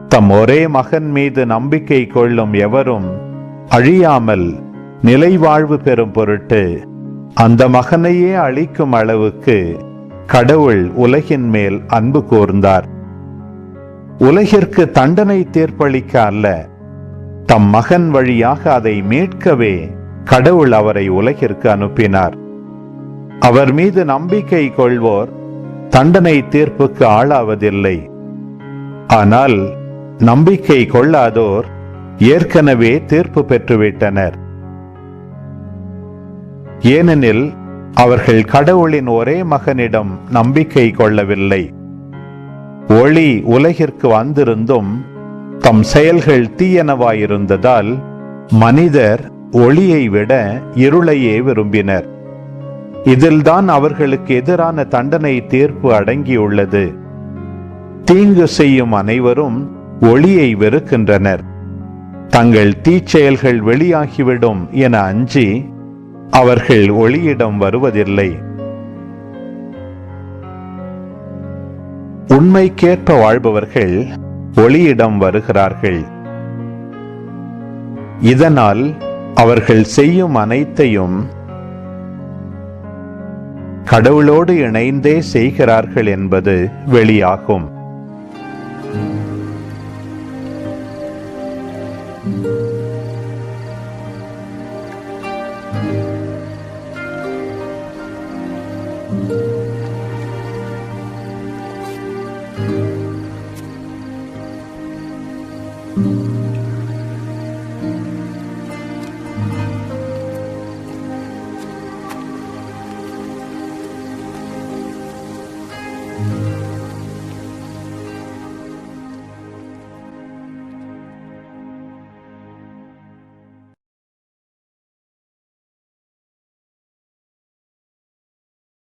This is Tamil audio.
தம் ஒரே மகன் மீது நம்பிக்கை கொள்ளும் எவரும் அழியாமல் நிலைவாழ்வு பெறும் பொருட்டு அந்த மகனையே அளிக்கும் அளவுக்கு கடவுள் உலகின் மேல் அன்பு கூர்ந்தார். உலகிற்கு தண்டனை தீர்ப்பளிக்க அல்ல, தம் மகன் வழியாக அதை மீட்கவே கடவுள் அவரை உலகிற்கு அனுப்பினார். அவர் மீது நம்பிக்கை கொள்வோர் தண்டனை தீர்ப்புக்கு ஆளாவதில்லை. ஆனால் நம்பிக்கை கொள்ளாதோர் ஏற்கனவே தீர்ப்பு பெற்றுவிட்டனர். ஏனெனில் அவர்கள் கடவுளின் ஒரே மகனிடம் நம்பிக்கை கொள்ளவில்லை. ஒளி உலகிற்கு வந்திருந்தும் தம் செயல்கள் தீயனவாயிருந்ததால் மனிதர் ஒளியை விட இருளையே விரும்பினர். இதில்தான் அவர்களுக்கு எதிரான தண்டனை தீர்ப்பு அடங்கியுள்ளது. தீங்கு செய்யும் அனைவரும் ஒளியை வெறுக்கின்றனர். தங்கள் தீச்செயல்கள் வெளியாகிவிடும் என அஞ்சி அவர்கள் ஒளியிடம் வருவதில்லை. உண்மைக்கேற்ப வாழ்பவர்கள் ஒளியிடம் வருகிறார்கள். இதனால் அவர்கள் செய்யும் அனைத்தையும் கடவுளோடு இணைந்தே செய்கிறார்கள் என்பது வெளியாகும். Thank you.